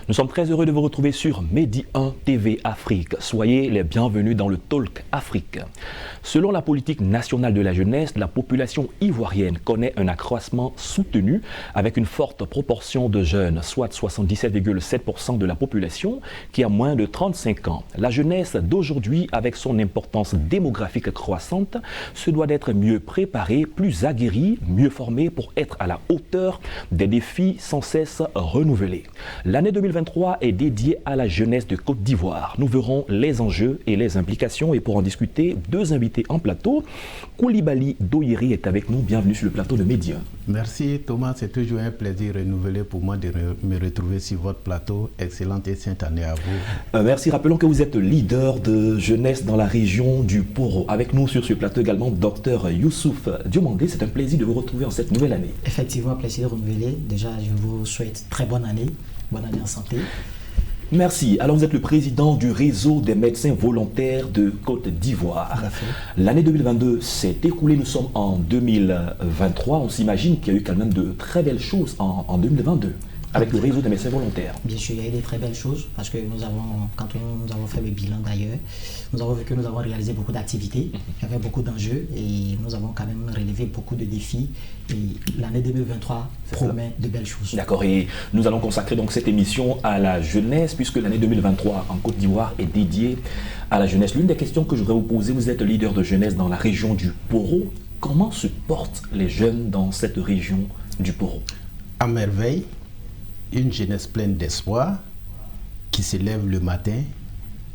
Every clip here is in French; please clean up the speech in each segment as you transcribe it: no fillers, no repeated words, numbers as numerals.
Nous sommes très heureux de vous retrouver sur Medi 1 TV Afrique. Soyez les bienvenus dans le Talk Afrique. Selon la politique nationale de la jeunesse, la population ivoirienne connaît un accroissement soutenu avec une forte proportion de jeunes, soit 77,7% de la population qui a moins de 35 ans. La jeunesse d'aujourd'hui, avec son importance démographique croissante, se doit d'être mieux préparée, plus aguerrie, mieux formée pour être à la hauteur des défis sans cesse renouvelés. L'année 2023 est dédiée à la jeunesse de Côte d'Ivoire. Nous verrons les enjeux et les implications et pour en discuter, deux invités en plateau. Koulibaly Doyeri est avec nous. Bienvenue sur le plateau de Medi 1. Merci Thomas, c'est toujours un plaisir renouvelé pour moi de me retrouver sur votre plateau. Excellente et sainte année à vous. Merci. Rappelons que vous êtes leader de jeunesse dans la région du Poro. Avec nous sur ce plateau également, Dr Youssouf Diomandé. C'est un plaisir de vous retrouver en cette nouvelle année. Effectivement, un plaisir renouvelé. Déjà, je vous souhaite très bonne année en santé. Merci. Alors, vous êtes le président du réseau des médecins volontaires de Côte d'Ivoire. L'année 2022 s'est écoulée, nous sommes en 2023. On s'imagine qu'il y a eu quand même de très belles choses en 2022 avec le réseau des médecins volontaires. Bien sûr, il y a eu des très belles choses parce que quand nous avons fait le bilan d'ailleurs, nous avons vu que nous avons réalisé beaucoup d'activités, il y avait beaucoup d'enjeux et nous avons quand même relevé beaucoup de défis. Et l'année 2023 promet de belles choses. D'accord, et nous allons consacrer donc cette émission à la jeunesse puisque l'année 2023 en Côte d'Ivoire est dédiée à la jeunesse. L'une des questions que je voudrais vous poser, vous êtes leader de jeunesse dans la région du Poro. Comment se portent les jeunes dans cette région du Poro? À merveille. Une jeunesse pleine d'espoir, qui se lève le matin,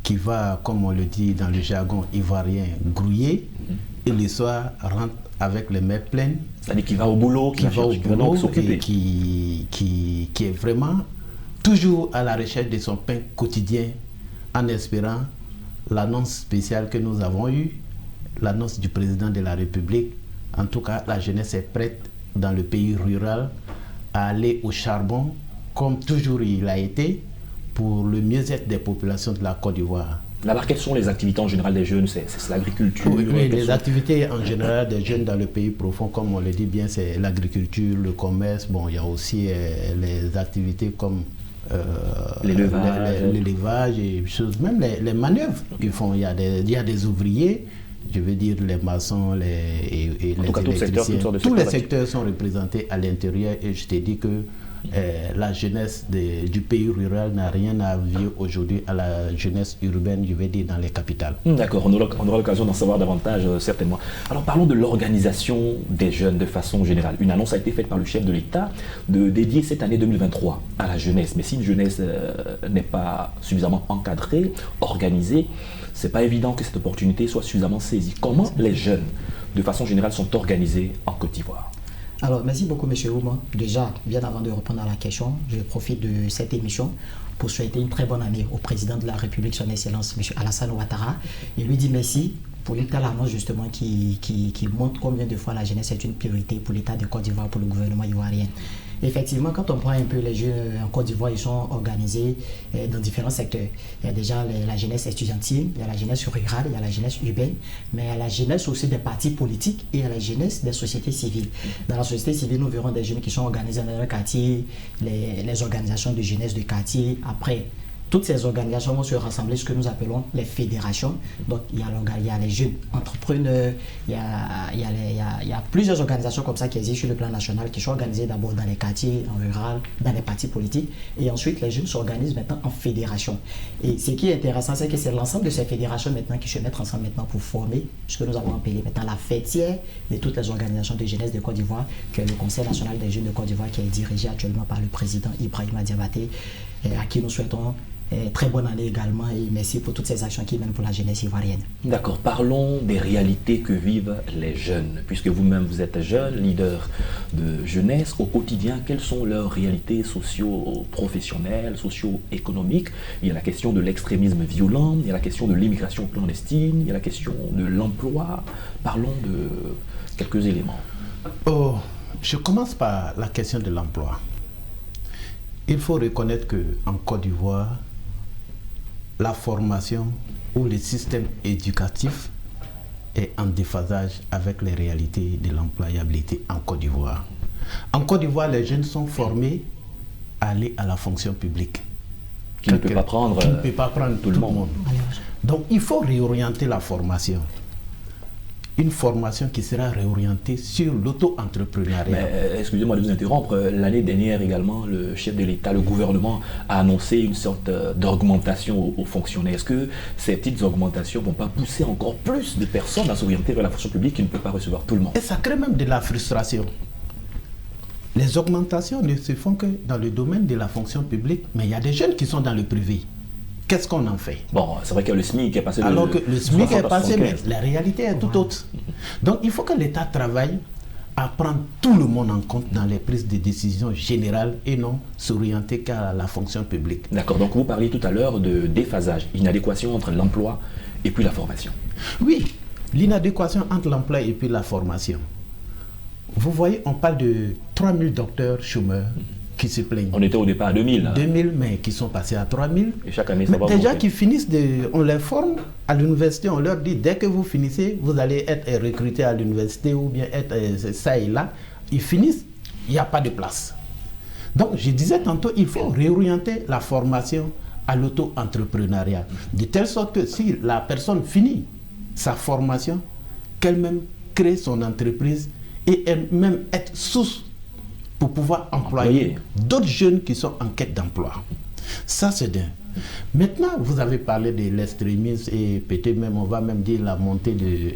qui va, comme on le dit dans le jargon ivoirien, grouiller, et le soir rentre avec les mains pleines. C'est-à-dire qu'il va au boulot, qui va donc s'occuper. Et qui est vraiment toujours à la recherche de son pain quotidien, en espérant l'annonce spéciale que nous avons eue, l'annonce du président de la République. En tout cas, la jeunesse est prête dans le pays rural à aller au charbon, comme toujours il a été, pour le mieux-être des populations de la Côte d'Ivoire. Là-bas, quelles sont les activités en général des jeunes? C'est l'agriculture? Oui, les activités en général des jeunes dans le pays profond, comme on le dit bien, c'est l'agriculture, le commerce. Bon, il y a aussi les activités comme l'élevage et choses, même les manœuvres qu'ils font. Il y a des ouvriers, je veux dire les maçons, les électriciens. Tous les secteurs sont représentés à l'intérieur et je t'ai dit que la jeunesse du pays rural n'a rien à envier aujourd'hui à la jeunesse urbaine, je vais dire, dans les capitales. D'accord, on aura l'occasion d'en savoir davantage, certainement. Alors parlons de l'organisation des jeunes de façon générale. Une annonce a été faite par le chef de l'État de dédier cette année 2023 à la jeunesse. Mais si une jeunesse n'est pas suffisamment encadrée, organisée, c'est pas évident que cette opportunité soit suffisamment saisie. Comment les jeunes, de façon générale, sont organisés en Côte d'Ivoire? Alors, merci beaucoup, M. Ouma. Déjà, bien avant de répondre à la question, je profite de cette émission pour souhaiter une très bonne année au président de la République, son Excellence, M. Alassane Ouattara, et lui dire merci pour une telle annonce justement qui montre combien de fois la jeunesse est une priorité pour l'État de Côte d'Ivoire, pour le gouvernement ivoirien. Effectivement, quand on prend un peu les jeunes en Côte d'Ivoire, ils sont organisés dans différents secteurs. Il y a déjà la jeunesse estudiantine, il y a la jeunesse rurale, il y a la jeunesse urbaine, mais il y a la jeunesse aussi des partis politiques et il y a la jeunesse des sociétés civiles. Dans la société civile, nous verrons des jeunes qui sont organisés dans le quartier, les organisations de jeunesse de quartier. Après, toutes ces organisations vont se rassembler ce que nous appelons les fédérations. Donc, il y a les jeunes entrepreneurs, il y a plusieurs organisations comme ça qui existent sur le plan national, qui sont organisées d'abord dans les quartiers, en rural, dans les partis politiques. Et ensuite, les jeunes s'organisent maintenant en fédération. Et ce qui est intéressant, c'est que c'est l'ensemble de ces fédérations maintenant qui se mettent ensemble maintenant pour former ce que nous avons appelé maintenant la fêtière de toutes les organisations de jeunesse de Côte d'Ivoire, que le Conseil national des jeunes de Côte d'Ivoire, qui est dirigé actuellement par le président Ibrahima Diabaté, à qui nous souhaitons très bonne année également et merci pour toutes ces actions qui mènent pour la jeunesse ivoirienne. D'accord, parlons des réalités que vivent les jeunes, puisque vous-même vous êtes jeune, leader de jeunesse. Au quotidien, quelles sont leurs réalités socio-professionnelles, socio-économiques? Il y a la question de l'extrémisme violent, il y a la question de l'immigration clandestine, il y a la question de l'emploi. Parlons de quelques éléments. Oh, je commence par la question de l'emploi. Il faut reconnaître qu'en Côte d'Ivoire, la formation ou le système éducatif est en déphasage avec les réalités de l'employabilité en Côte d'Ivoire. En Côte d'Ivoire, les jeunes sont formés à aller à la fonction publique. Qui ne peut pas prendre tout le monde. Donc il faut réorienter la formation. Une formation qui sera réorientée sur l'auto-entrepreneuriat. Excusez-moi de vous interrompre. L'année dernière également, le chef de l'État, le gouvernement a annoncé une sorte d'augmentation aux fonctionnaires. Est-ce que ces petites augmentations ne vont pas pousser encore plus de personnes à s'orienter vers la fonction publique qui ne peut pas recevoir tout le monde? Et ça crée même de la frustration. Les augmentations ne se font que dans le domaine de la fonction publique, mais il y a des jeunes qui sont dans le privé. Qu'est-ce qu'on en fait? Bon, c'est vrai que le SMIC est passé de... Alors que le SMIC est passé, mais la réalité est tout autre. Donc il faut que l'État travaille à prendre tout le monde en compte dans les prises de décisions générales et non s'orienter qu'à la fonction publique. D'accord, donc vous parliez tout à l'heure de déphasage, inadéquation entre l'emploi et puis la formation. Oui, l'inadéquation entre l'emploi et puis la formation. Vous voyez, on parle de 3000 docteurs chômeurs qui se plaignent. On était au départ à 2000. 2000, mais qui sont passés à 3000. Et chaque année, ça va des gens monter. qui finissent, on les forme à l'université, on leur dit, dès que vous finissez, vous allez être recruté à l'université ou bien être ça et là. Ils finissent, il n'y a pas de place. Donc, je disais tantôt, il faut réorienter la formation à l'auto-entrepreneuriat. De telle sorte que si la personne finit sa formation, qu'elle-même crée son entreprise et elle-même être source pour pouvoir employer d'autres jeunes qui sont en quête d'emploi. Ça, c'est d'un. Maintenant, vous avez parlé de l'extrémisme et peut-être même, on va même dire la montée du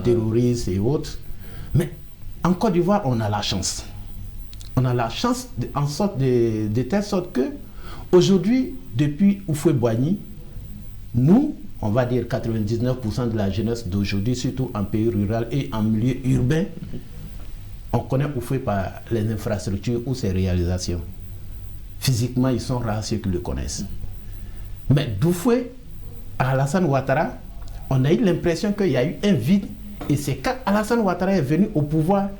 terrorisme et autres. Mais en Côte d'Ivoire, on a la chance. On a la chance de telle sorte que aujourd'hui, depuis Houphouët-Boigny, nous, on va dire 99% de la jeunesse d'aujourd'hui, surtout en pays rural et en milieu urbain, on connaît Houphouët par les infrastructures ou ses réalisations. Physiquement, ils sont rares ceux qui le connaissent. Mais d'Houphouët à Alassane Ouattara, on a eu l'impression qu'il y a eu un vide. Et c'est quand Alassane Ouattara est venu au pouvoir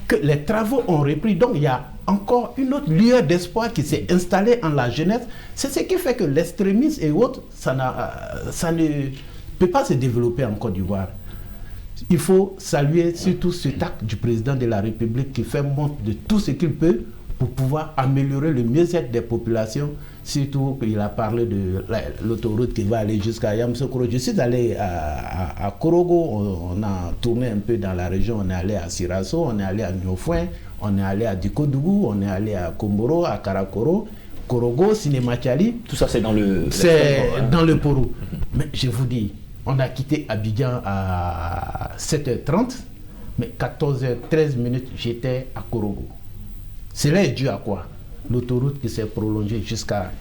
que les travaux ont repris. Donc il y a encore une autre lueur d'espoir qui s'est installée en la jeunesse. C'est ce qui fait que l'extrémisme et autres, ça ne peut pas se développer en Côte d'Ivoire. Il faut saluer surtout cet acte du président de la République qui fait montre de tout ce qu'il peut pour pouvoir améliorer le mieux-être des populations. Surtout qu'il a parlé de l'autoroute qui va aller jusqu'à Yamoussoukro. Je suis allé à Korogo, on a tourné un peu dans la région, on est allé à Sirasso, on est allé à Niofouin, on est allé à Dikodougou, on est allé à Komboro, à Karakoro, Korogo, Sinématiali. Tout ça, c'est dans le... C'est dans le Porou. Mais je vous dis, on a quitté Abidjan à 7h30, mais 14h13 minutes, j'étais à Korogo. Cela est dû à quoi? L'autoroute qui s'est prolongée jusqu'à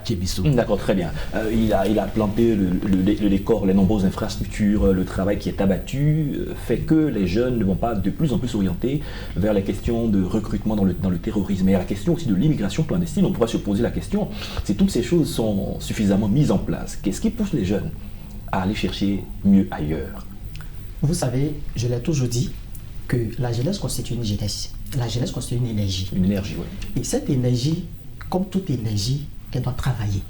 Tchébissou. D'accord, très bien. Il a planté le décor, les nombreuses infrastructures, le travail qui est abattu fait que les jeunes ne vont pas de plus en plus s'orienter vers les questions de recrutement dans le terrorisme. Et à la question aussi de l'immigration clandestine, on pourrait se poser la question, si toutes ces choses sont suffisamment mises en place, qu'est-ce qui pousse les jeunes à aller chercher mieux ailleurs? Vous savez, je l'ai toujours dit, que la jeunesse constitue une jeunesse. La jeunesse constitue une énergie. Une énergie, oui. Et cette énergie, comme toute énergie, elle doit travailler.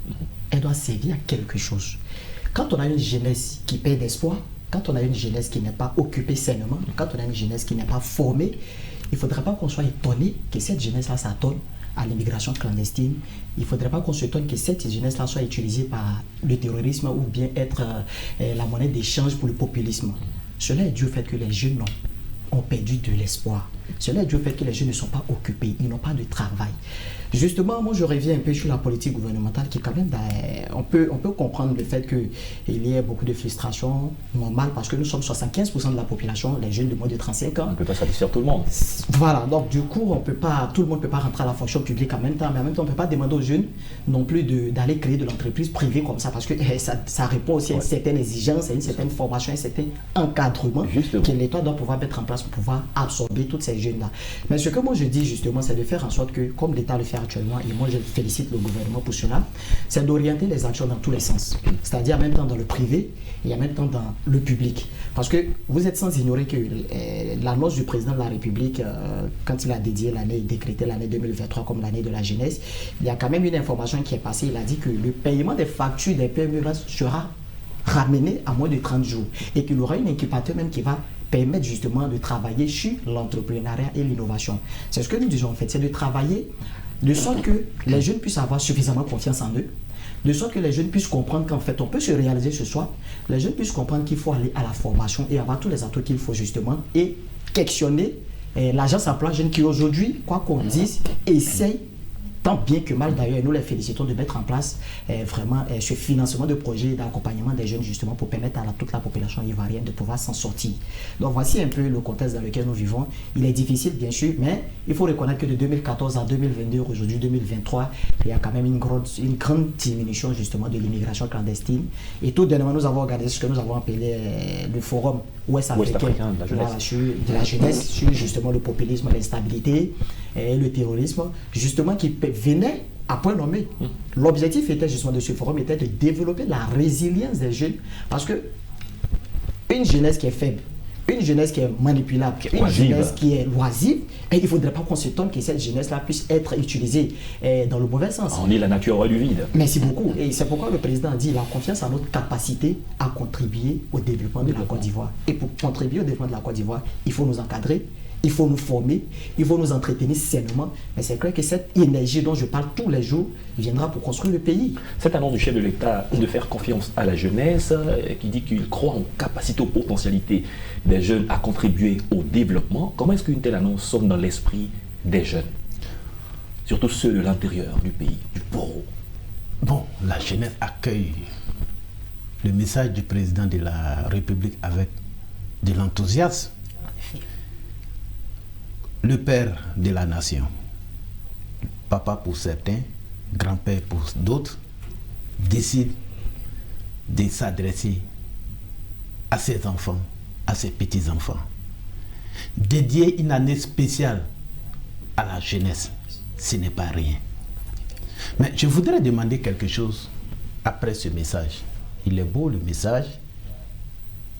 Elle doit servir à quelque chose. Quand on a une jeunesse qui perd d'espoir, quand on a une jeunesse qui n'est pas occupée sainement, quand on a une jeunesse qui n'est pas formée, il ne faudrait pas qu'on soit étonné que cette jeunesse-là s'attende à l'immigration clandestine. Il ne faudrait pas qu'on s'étonne que cette jeunesse-là soit utilisée par le terrorisme ou bien être la monnaie d'échange pour le populisme. Cela est dû au fait que les jeunes ont perdu de l'espoir. Cela est dû au fait que les jeunes ne sont pas occupés, ils n'ont pas de travail. Justement, moi je reviens un peu sur la politique gouvernementale qui quand même, on peut comprendre le fait qu'il y ait beaucoup de frustration normale parce que nous sommes 75% de la population, les jeunes de moins de 35 ans. On ne peut pas satisfaire tout le monde. Voilà, donc du coup, tout le monde ne peut pas rentrer à la fonction publique en même temps, mais en même temps, on ne peut pas demander aux jeunes non plus d'aller créer de l'entreprise privée comme ça parce que ça répond aussi à une certaine exigence, à une certaine formation, à un certain encadrement que l'État doit pouvoir mettre en place pour pouvoir absorber toutes ces jeunes-là. Mais ce que moi je dis justement, c'est de faire en sorte que, comme l'État le fait actuellement, et moi je félicite le gouvernement pour cela, c'est d'orienter les actions dans tous les sens. C'est-à-dire en même temps dans le privé et en même temps dans le public. Parce que vous êtes sans ignorer que l'annonce du président de la République, quand il a décrété l'année 2023 comme l'année de la jeunesse, il y a quand même une information qui est passée. Il a dit que le paiement des factures des PME sera ramené à moins de 30 jours et qu'il y aura un incubateur même qui va permettre justement de travailler sur l'entrepreneuriat et l'innovation. C'est ce que nous disons en fait, c'est de travailler de sorte que les jeunes puissent avoir suffisamment confiance en eux, de sorte que les jeunes puissent comprendre qu'en fait, on peut se réaliser ce soir, les jeunes puissent comprendre qu'il faut aller à la formation et avoir tous les atouts qu'il faut justement et questionner l'agence emploi jeune qui aujourd'hui, quoi qu'on dise, essaye tant bien que mal d'ailleurs, et nous les félicitons de mettre en place vraiment ce financement de projets d'accompagnement des jeunes justement pour permettre à toute la population ivoirienne de pouvoir s'en sortir. Donc voici un peu le contexte dans lequel nous vivons. Il est difficile bien sûr, mais il faut reconnaître que de 2014 à 2022, aujourd'hui 2023, il y a quand même une grande diminution justement de l'immigration clandestine. Et tout dernièrement, nous avons organisé ce que nous avons appelé le forum ouest-africain de la jeunesse sur justement le populisme, l'instabilité et le terrorisme, justement qui venait à point nommé. L'objectif était justement de ce forum était de développer la résilience des jeunes parce que une jeunesse qui est faible, une jeunesse qui est manipulable, une jeunesse qui est loisive, et il ne faudrait pas qu'on se tombe que cette jeunesse-là puisse être utilisée dans le mauvais sens. On est la nature du vide. Merci beaucoup. Et c'est pourquoi le président a dit qu'il a confiance en notre capacité à contribuer au développement de la Côte d'Ivoire. Et pour contribuer au développement de la Côte d'Ivoire, il faut nous encadrer, il faut nous former, il faut nous entretenir sainement. Mais c'est clair que cette énergie dont je parle tous les jours viendra pour construire le pays. Cette annonce du chef de l'État de faire confiance à la jeunesse, qui dit qu'il croit en capacité, aux potentialités des jeunes à contribuer au développement, comment est-ce qu'une telle annonce sonne dans l'esprit des jeunes? Surtout ceux de l'intérieur du pays, du Poro. Bon, la jeunesse accueille le message du président de la République avec de l'enthousiasme. Le père de la nation, papa pour certains, grand-père pour d'autres, décide de s'adresser à ses enfants, à ses petits-enfants. Dédier une année spéciale à la jeunesse, ce n'est pas rien. Mais je voudrais demander quelque chose après ce message. Il est beau le message,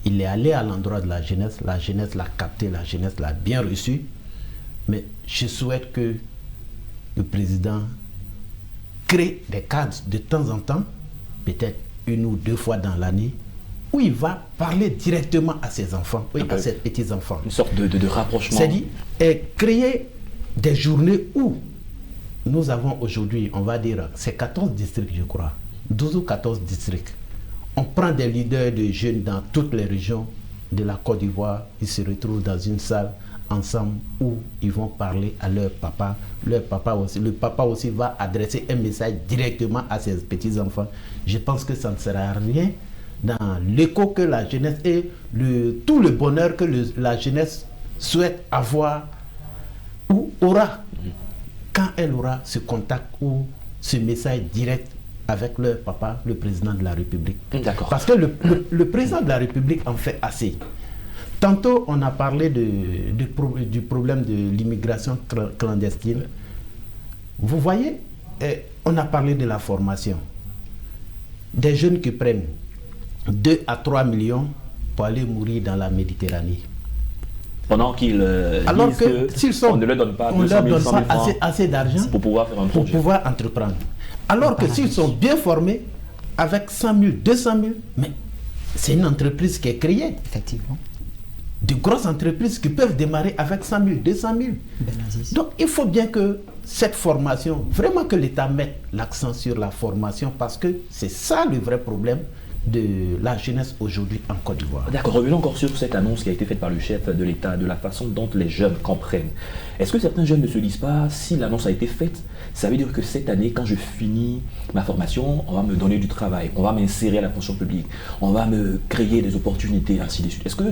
il est allé à l'endroit de la jeunesse l'a capté, la jeunesse l'a bien reçu. Mais je souhaite que le président crée des cadres de temps en temps, peut-être une ou deux fois dans l'année, où il va parler directement à ses enfants, à ses petits-enfants. Une sorte de rapprochement. C'est-à-dire créer des journées où nous avons aujourd'hui, on va dire, c'est 14 districts, je crois, 12 ou 14 districts. On prend des leaders de jeunes dans toutes les régions de la Côte d'Ivoire, ils se retrouvent dans une salle ensemble où ils vont parler à leur papa. Le papa aussi va adresser un message directement à ses petits-enfants. Je pense que ça ne sera rien dans l'écho que la jeunesse et tout le bonheur que la jeunesse souhaite avoir ou aura quand elle aura ce contact ou ce message direct avec leur papa, le président de la République. Parce que le président de la République en fait assez. Tantôt, on a parlé du problème de l'immigration clandestine. Vous voyez, on a parlé de la formation. Des jeunes qui prennent 2 à 3 millions pour aller mourir dans la Méditerranée. Pendant qu'ils alors que on ne leur donne pas, assez d'argent pour pouvoir faire un projet. Pour pouvoir entreprendre. Alors que s'ils sont bien formés, avec 100 000, 200 000, mais c'est une entreprise qui est créée. Effectivement. De grosses entreprises qui peuvent démarrer avec 100 000, 200 000. Donc il faut bien que cette formation, vraiment que l'État mette l'accent sur la formation parce que c'est ça le vrai problème de la jeunesse aujourd'hui en Côte d'Ivoire. D'accord, revenons encore sur cette annonce qui a été faite par le chef de l'État, de la façon dont les jeunes comprennent. Est-ce que certains jeunes ne se disent pas, si l'annonce a été faite, ça veut dire que cette année, quand je finis ma formation, on va me donner du travail, on va m'insérer à la fonction publique, on va me créer des opportunités, ainsi de suite. Est-ce que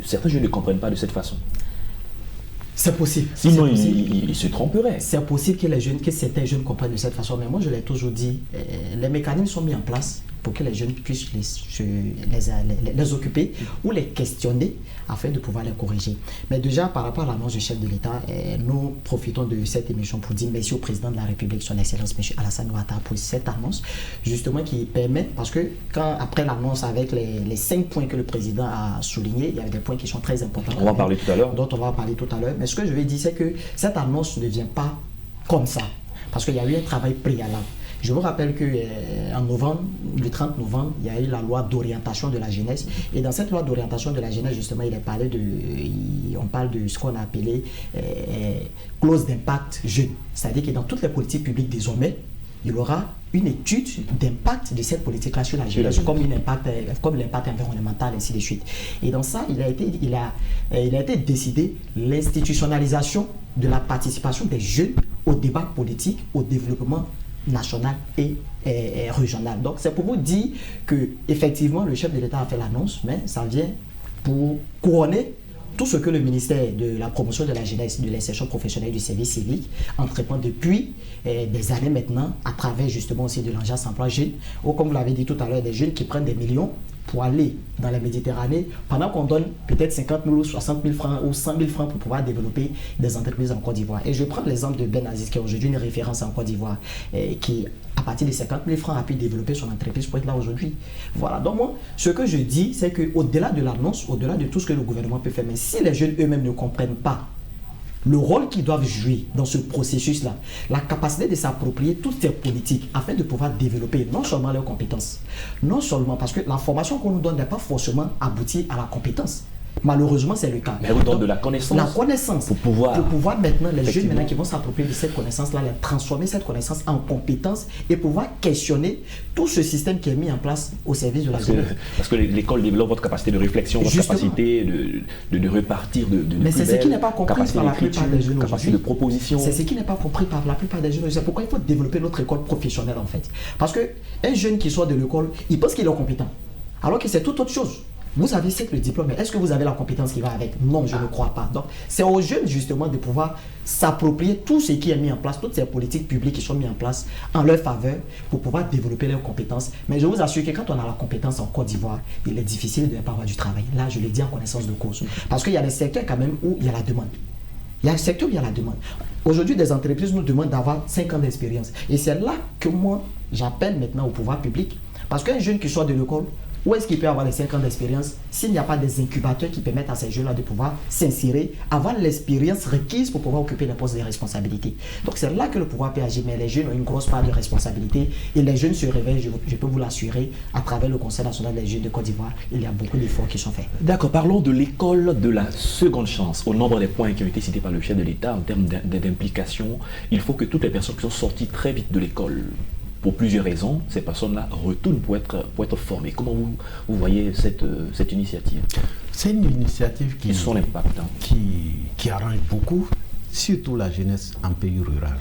certains jeunes ne comprennent pas de cette façon? C'est possible. Sinon, ils se tromperaient. C'est possible que certains jeunes comprennent de cette façon, mais moi je l'ai toujours dit, les mécanismes sont mis en place pour que les jeunes puissent les occuper ou les questionner afin de pouvoir les corriger. Mais déjà, par rapport à l'annonce du chef de l'État, nous profitons de cette émission pour dire merci au président de la République, son Excellence M. Alassane Ouattara, pour cette annonce, justement qui permet, parce que après l'annonce avec les 5 points que le président a soulignés, il y avait des points qui sont très importants. On va en parler tout à l'heure. Dont on va parler tout à l'heure. Mais ce que je vais dire, c'est que cette annonce ne vient pas comme ça, parce qu'il y a eu un travail préalable. Je vous rappelle qu'en novembre, le 30 novembre, il y a eu la loi d'orientation de la jeunesse. Et dans cette loi d'orientation de la jeunesse, justement, on parle de ce qu'on a appelé clause d'impact jeune. C'est-à-dire que dans toutes les politiques publiques désormais, il y aura une étude d'impact de cette politique-là sur la jeunesse, comme l'impact environnemental, ainsi de suite. Et dans ça, il a été décidé l'institutionnalisation de la participation des jeunes au débat politique, au développement national et régional. Donc, c'est pour vous dire que effectivement, le chef de l'État a fait l'annonce, mais ça vient pour couronner tout ce que le ministère de la promotion de la jeunesse, de l'insertion professionnelle du service civique entreprend depuis des années maintenant, à travers justement aussi de l'agence emploi jeune, ou comme vous l'avez dit tout à l'heure, des jeunes qui prennent des millions pour aller dans la Méditerranée, pendant qu'on donne peut-être 50 000 ou 60 000 francs ou 100 000 francs pour pouvoir développer des entreprises en Côte d'Ivoire. Et je prends l'exemple de Ben Aziz, qui est aujourd'hui une référence en Côte d'Ivoire, qui, à partir de 50 000 francs, a pu développer son entreprise pour être là aujourd'hui. Voilà, donc moi, ce que je dis, c'est qu'au-delà de l'annonce, au-delà de tout ce que le gouvernement peut faire, mais si les jeunes eux-mêmes ne comprennent pas le rôle qu'ils doivent jouer dans ce processus-là, la capacité de s'approprier toutes ces politiques afin de pouvoir développer non seulement leurs compétences, non seulement parce que la formation qu'on nous donne n'est pas forcément aboutie à la compétence. Malheureusement, c'est le cas. Mais on donne de la connaissance. La connaissance. Pour pouvoir maintenant, les jeunes maintenant qui vont s'approprier de cette connaissance-là, transformer cette connaissance en compétence et pouvoir questionner tout ce système qui est mis en place au service de la jeunesse. Parce que l'école développe votre capacité de réflexion, votre capacité de repartir de mais c'est ce qui n'est pas compris par la plupart des jeunes capacité de proposition. C'est ce qui n'est pas compris par la plupart des jeunes. C'est pourquoi il faut développer notre école professionnelle en fait. Parce qu'un jeune qui sort de l'école, il pense qu'il est compétent. Alors que c'est tout autre chose. Vous avez certes le diplôme, mais est-ce que vous avez la compétence qui va avec? Non, je ne crois pas. Donc, c'est aux jeunes justement de pouvoir s'approprier tout ce qui est mis en place, toutes ces politiques publiques qui sont mises en place en leur faveur pour pouvoir développer leurs compétences. Mais je vous assure que quand on a la compétence en Côte d'Ivoire, il est difficile de ne pas avoir du travail. Là, je le dis en connaissance de cause. Parce qu'il y a des secteurs quand même où il y a la demande. Il y a un secteur où il y a la demande. Aujourd'hui, des entreprises nous demandent d'avoir 5 ans d'expérience. Et c'est là que moi, j'appelle maintenant au pouvoir public. Parce qu'un jeune qui sort de l'école, où est-ce qu'il peut avoir les 5 ans d'expérience s'il n'y a pas des incubateurs qui permettent à ces jeunes-là de pouvoir s'insérer, avoir l'expérience requise pour pouvoir occuper les postes de responsabilité. Donc c'est là que le pouvoir peut agir, mais les jeunes ont une grosse part de responsabilité et les jeunes se réveillent, je peux vous l'assurer, à travers le Conseil national des jeunes de Côte d'Ivoire, il y a beaucoup d'efforts qui sont faits. D'accord, parlons de l'école de la seconde chance. Au nombre des points qui ont été cités par le chef de l'État en termes d'implication, il faut que toutes les personnes qui sont sorties très vite de l'école, pour plusieurs raisons, ces personnes-là retournent pour être formées. Comment vous voyez cette initiative? C'est une initiative qui son impact, qui arrange beaucoup, surtout la jeunesse en pays rural.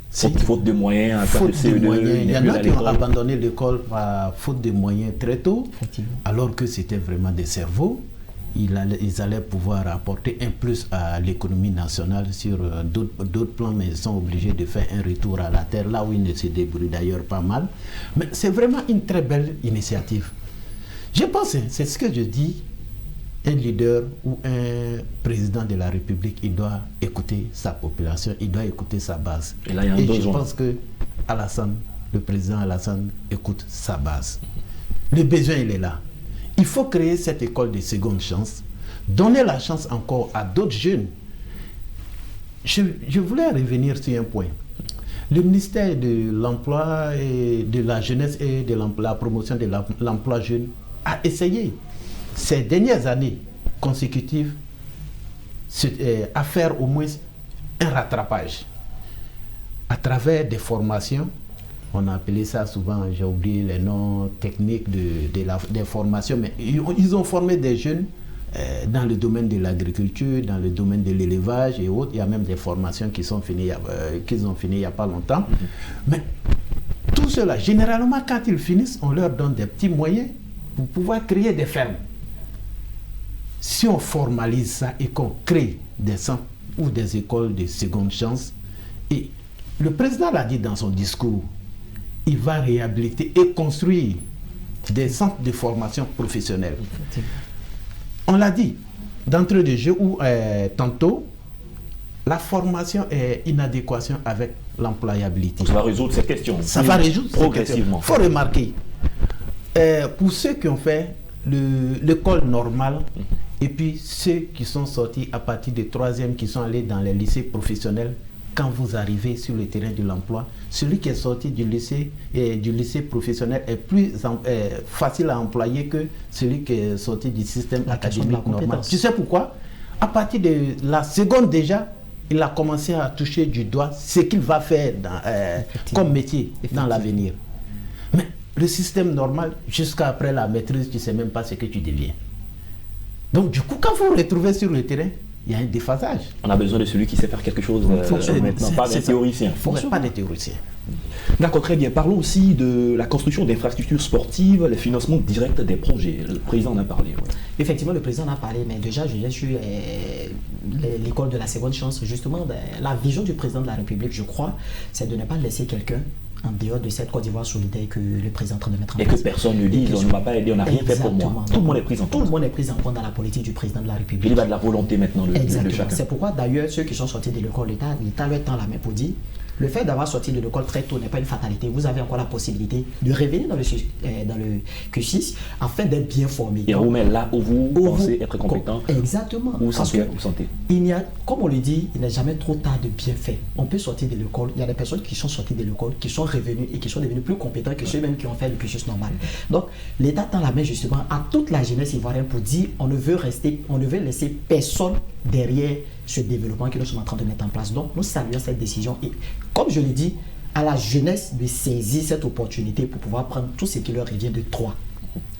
Faute de moyens, il y en a qui ont abandonné l'école par faute de moyens très tôt, alors que c'était vraiment des cerveaux. Ils allaient pouvoir apporter un plus à l'économie nationale sur d'autres plans, mais ils sont obligés de faire un retour à la terre, là où ils ne se débrouillent d'ailleurs pas mal. Mais c'est vraiment une très belle initiative. Je pense, c'est ce que je dis, un leader ou un président de la République, il doit écouter sa population, il doit écouter sa base. Et là, il y a un besoin. Je pense que le président Alassane écoute sa base. Le besoin, il est là. Il faut créer cette école de seconde chance, donner la chance encore à d'autres jeunes. Je voulais revenir sur un point. Le ministère de l'Emploi et de la Jeunesse et de la promotion de l'emploi jeune a essayé ces dernières années consécutives à faire au moins un rattrapage à travers des formations. On a appelé ça souvent, j'ai oublié les noms techniques des formations, mais ils ont formé des jeunes dans le domaine de l'agriculture, dans le domaine de l'élevage et autres. Il y a même des formations qui ont fini il n'y a pas longtemps. Mais tout cela, généralement, quand ils finissent, on leur donne des petits moyens pour pouvoir créer des fermes. Si on formalise ça et qu'on crée des centres ou des écoles de seconde chance, et le président l'a dit dans son discours, il va réhabiliter et construire des centres de formation professionnelle. On l'a dit, d'entrée de jeu où tantôt, la formation est inadéquation avec l'employabilité. Ça va résoudre cette question. Ça va résoudre progressivement. Il faut remarquer, pour ceux qui ont fait l'école normale, et puis ceux qui sont sortis à partir de 3e, qui sont allés dans les lycées professionnels, quand vous arrivez sur le terrain de l'emploi, celui qui est sorti du lycée professionnel est plus facile à employer que celui qui est sorti du système académique normal. Tu sais pourquoi? À partir de la seconde déjà, il a commencé à toucher du doigt ce qu'il va faire comme métier dans l'avenir. Mais le système normal, jusqu'à après la maîtrise, tu ne sais même pas ce que tu deviens. Donc du coup, quand vous vous retrouvez sur le terrain, il y a un déphasage. On a besoin de celui qui sait faire quelque chose maintenant, pas des théoriciens. Pas des théoriciens. D'accord, très bien. Parlons aussi de la construction d'infrastructures sportives, le financement direct des projets. Le président en a parlé. Ouais. Effectivement, le président en a parlé, mais déjà, je viens sur l'école de la seconde chance. Justement, la vision du président de la République, je crois, c'est de ne pas laisser quelqu'un en dehors de cette Côte d'Ivoire solidaire que le président est en train de mettre en place. Et que personne ne dise, on ne m'a pas aidé, on n'a rien fait pour moi. Tout le monde est pris en compte. Tout le monde est pris en compte dans la politique du président de la République. Il va de la volonté maintenant de chacun. C'est pourquoi d'ailleurs ceux qui sont sortis de l'école, l'État leur tend la main pour dire le fait d'avoir sorti de l'école très tôt n'est pas une fatalité. Vous avez encore la possibilité de revenir dans le cursus afin d'être bien formé. Et on vous met là où vous pensez être compétent. Exactement. Où vous sentez. Il y a, comme on le dit, il n'est jamais trop tard de bien faire. On peut sortir de l'école. Il y a des personnes qui sont sorties de l'école, qui sont revenues et qui sont devenues plus compétentes que ceux-mêmes qui ont fait le cursus normal. Donc, l'État tend la main justement à toute la jeunesse ivoirienne pour dire on ne veut laisser personne derrière ce développement que nous sommes en train de mettre en place. Donc, nous saluons cette décision et, comme je l'ai dit, à la jeunesse de saisir cette opportunité pour pouvoir prendre tout ce qui leur revient de droit.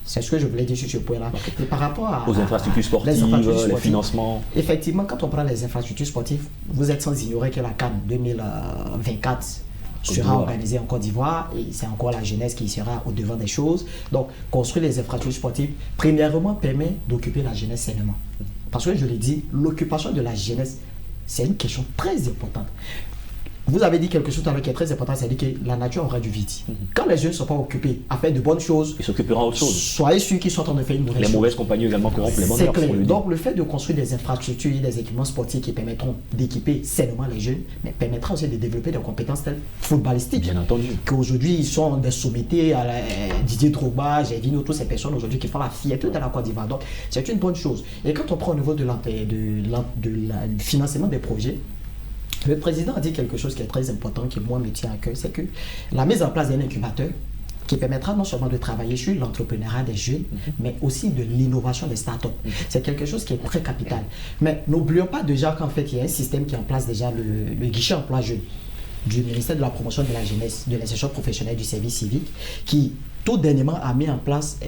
C'est ce que je voulais dire sur ce point-là. Et par rapport aux infrastructures sportives, les financements. Effectivement, quand on prend les infrastructures sportives, vous êtes sans ignorer que la CAN 2024 sera organisée en Côte d'Ivoire et c'est encore la jeunesse qui sera au devant des choses. Donc, construire les infrastructures sportives, premièrement, permet d'occuper la jeunesse sainement. Parce que je l'ai dit, l'occupation de la jeunesse, c'est une question très importante. Vous avez dit quelque chose qui est très important, c'est-à-dire que la nature aura du vide. Quand les jeunes ne sont pas occupés à faire de bonnes choses, ils s'occuperont d'autre chose. Soyez sûrs qu'ils sont en train de faire une mauvaise chose. Les mauvaises compagnies également corrompent les bonnes personnes. Donc le fait de construire des infrastructures et des équipements sportifs qui permettront d'équiper sainement les jeunes, mais permettra aussi de développer des compétences telles footballistiques. Bien entendu. Qu'aujourd'hui, ils sont des sommités à Didier Drogba, j'ai vu toutes ces personnes aujourd'hui qui font la fierté de la Côte d'Ivoire. Donc c'est une bonne chose. Et quand on prend au niveau du financement des projets, le président a dit quelque chose qui est très important, qui moi me tient à cœur, c'est que la mise en place d'un incubateur qui permettra non seulement de travailler sur l'entrepreneuriat des jeunes, mais aussi de l'innovation des startups. C'est quelque chose qui est très capital. Mais n'oublions pas déjà qu'en fait, il y a un système qui est en place déjà, le guichet emploi jeune du ministère de la Promotion de la Jeunesse, de l'insertion professionnelle du service civique, qui tout dernièrement a mis en place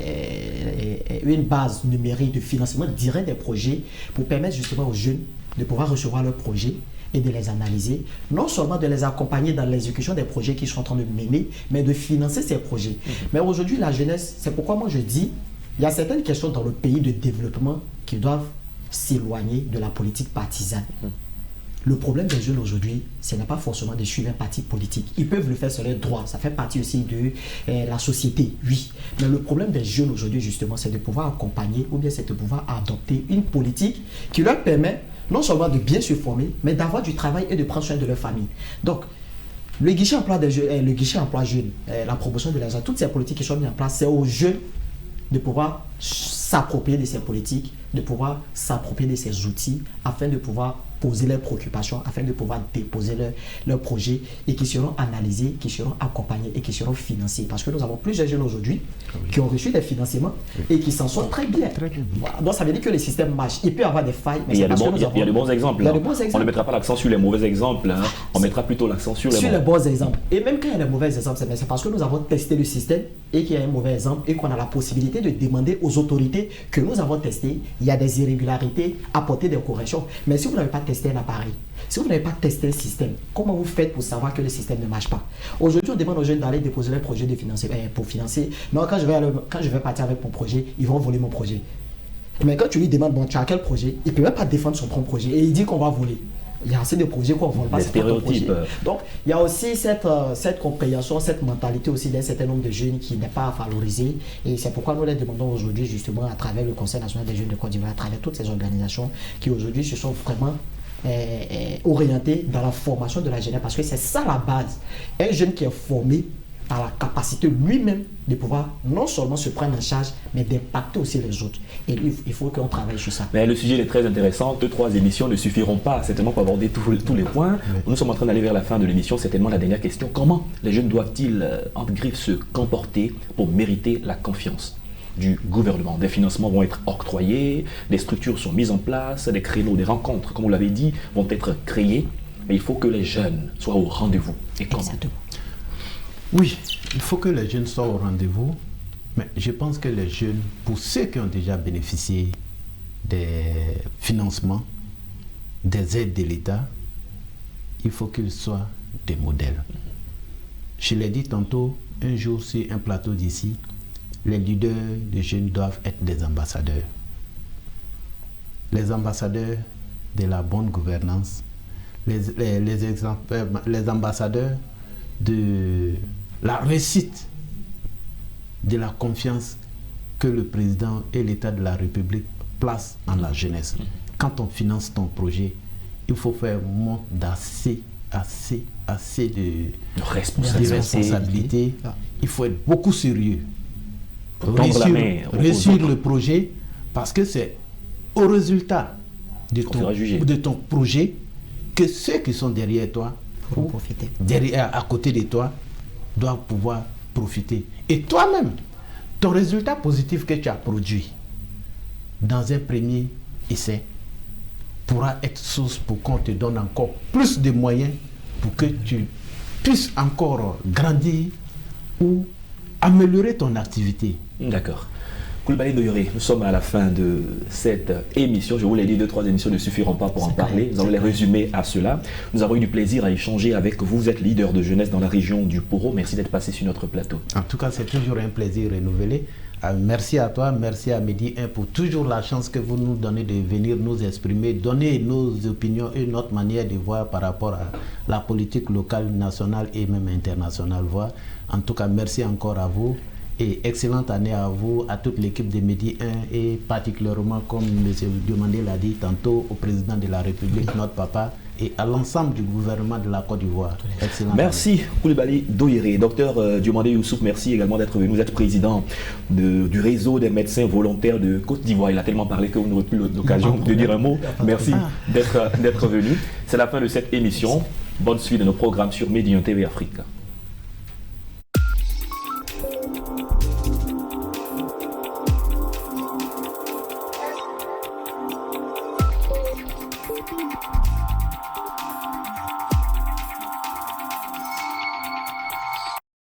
une base numérique de financement direct des projets pour permettre justement aux jeunes de pouvoir recevoir leurs projets et de les analyser, non seulement de les accompagner dans l'exécution des projets qu'ils sont en train de mener, mais de financer ces projets. Mais aujourd'hui, la jeunesse, c'est pourquoi moi je dis, il y a certaines questions dans le pays de développement qui doivent s'éloigner de la politique partisane. Le problème des jeunes aujourd'hui, ce n'est pas forcément de suivre un parti politique. Ils peuvent le faire sur leurs droits, ça fait partie aussi de la société, oui. Mais le problème des jeunes aujourd'hui, justement, c'est de pouvoir accompagner ou bien c'est de pouvoir adopter une politique qui leur permet non seulement de bien se former, mais d'avoir du travail et de prendre soin de leur famille. Donc, le guichet emploi jeune, la promotion de l'argent, toutes ces politiques qui sont mises en place, c'est aux jeunes de pouvoir s'approprier de ces politiques, de pouvoir s'approprier de ces outils afin de pouvoir poser leurs préoccupations, afin de pouvoir déposer leurs projets et qui seront analysés, qui seront accompagnés et qui seront financés. Parce que nous avons plusieurs jeunes aujourd'hui qui ont reçu des financements et qui s'en sortent très bien. Voilà. Donc ça veut dire que le système marche. Il peut y avoir des failles, mais il y a de bons exemples. On ne mettra pas l'accent sur les mauvais exemples, hein. On mettra plutôt l'accent sur les bons exemples. Et même quand il y a des mauvais exemples, c'est parce que nous avons testé le système et qu'il y a un mauvais exemple et qu'on a la possibilité de demander aux autorités que nous avons testé, il y a des irrégularités, apporter des corrections. Mais si vous n'avez pas testé un appareil, si vous n'avez pas testé un système, comment vous faites pour savoir que le système ne marche pas? Aujourd'hui, on demande aux jeunes d'aller déposer leur projet pour financer. Non, quand je vais partir avec mon projet, ils vont voler mon projet. Mais quand tu lui demandes, bon, tu as quel projet? Il ne peut même pas défendre son propre projet et il dit qu'on va voler. Il y a assez de projets qu'on ne vole pas. Stéréotypes. Donc, il y a aussi cette compréhension, cette mentalité aussi d'un certain nombre de jeunes qui n'est pas valorisée. Et c'est pourquoi nous les demandons aujourd'hui, justement, à travers le Conseil national des jeunes de Côte d'Ivoire, à travers toutes ces organisations qui aujourd'hui se sont vraiment orientées dans la formation de la jeunesse. Parce que c'est ça la base. Un jeune qui est formé a la capacité lui-même de pouvoir non seulement se prendre en charge, mais d'impacter aussi les autres. Et il faut qu'on travaille sur ça. Mais le sujet est très intéressant. 2-3 émissions ne suffiront pas certainement pour aborder tous les points. Oui. Nous sommes en train d'aller vers la fin de l'émission. Certainement la dernière question. Comment les jeunes doivent-ils, entre griffes, se comporter pour mériter la confiance du gouvernement? Des financements vont être octroyés, des structures sont mises en place, des créneaux, des rencontres, comme vous l'avez dit, vont être créés. Mais il faut que les jeunes soient au rendez-vous. Et comment? Exactement. Oui, il faut que les jeunes soient au rendez-vous, mais je pense que les jeunes, pour ceux qui ont déjà bénéficié des financements, des aides de l'État, il faut qu'ils soient des modèles. Je l'ai dit tantôt, un jour sur un plateau d'ici, les leaders des jeunes doivent être des ambassadeurs. Les ambassadeurs de la bonne gouvernance, les ambassadeurs de la réussite, de la confiance que le président et l'État de la République placent en la jeunesse. Quand on finance ton projet, il faut faire montre d'assez de responsabilité. Il faut être beaucoup sérieux. Réussir le projet, parce que c'est au résultat de ton projet que ceux qui sont derrière toi, à côté de toi, doivent pouvoir profiter. Et toi-même, ton résultat positif que tu as produit dans un premier essai pourra être source pour qu'on te donne encore plus de moyens pour que tu puisses encore grandir ou améliorer ton activité. D'accord. Coulibaly Doyore, nous sommes à la fin de cette émission. Je vous l'ai dit, 2-3 émissions ne suffiront pas pour en parler. Nous allons les résumer à cela. Nous avons eu du plaisir à échanger avec vous. Vous êtes leader de jeunesse dans la région du Poro. Merci d'être passé sur notre plateau. En tout cas, c'est toujours un plaisir renouvelé. Merci à toi, merci à Medi 1 pour toujours la chance que vous nous donnez de venir nous exprimer, donner nos opinions et notre manière de voir par rapport à la politique locale, nationale et même internationale. En tout cas, merci encore à vous. Et excellente année à vous, à toute l'équipe de Medi 1 et particulièrement, comme M. Diomandé l'a dit tantôt, au président de la République, notre papa, et à l'ensemble du gouvernement de la Côte d'Ivoire. Excellente merci Coulibaly Doyore. Docteur Diomandé Youssouf, merci également d'être venu. Vous êtes président du réseau des médecins volontaires de Côte d'Ivoire. Il a tellement parlé que vous n'aurez plus l'occasion de dire un mot. Merci d'être venu. C'est la fin de cette émission. Bonne suite de nos programmes sur Medi 1 TV Afrique.